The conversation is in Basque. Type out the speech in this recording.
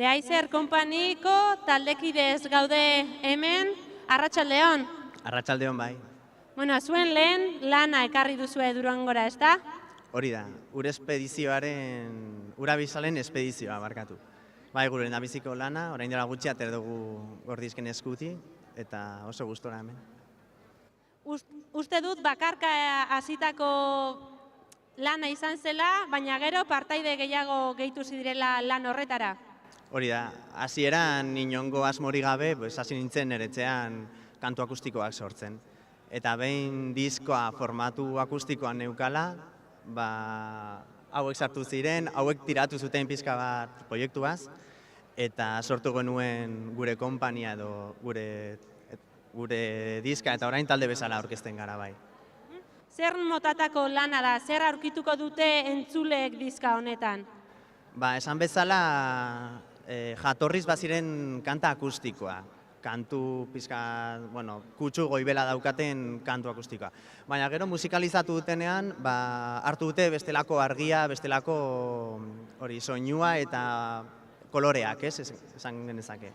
De Aizer Konpaniko taldekidez gaude hemen, Arratsaldeon. Arratsaldeon bai. Bueno, zuen lehen lana ekarri duzue Durangora, ezta? Hori da, ur espedizioaren, ura bizalen espedizioa barkatu. Bai, gure nabiziko lana, orain dela gutxi ater dugu Gordizken eskuti, eta oso gustora hemen. Uste dut bakarka hasitako lana izan zela, baina gero partaide gehiago gehitu zidirela lan horretara. Hori da, hasieran inongo asmori gabe, hasi nintzen nire etxean kantu akustikoak sortzen. Eta behin diskoa formatu akustikoan neukala, hauek sartu ziren, hauek tiratu zuten pixka bat proiektuaz, eta sortu genuen gure konpania edo gure diska eta orain talde bezala aurkezten gara bai. Zer motatako lana da, zer aurkituko dute entzuleek diska honetan? Esan bezala jatorriz baziren kanta akustikoa. Kantu pizka, kutsu goibela daukaten kantu akustikoa. Baina gero musikalizatu dutenean, hartu dute bestelako argia, bestelako soinua eta koloreak, esan genezake.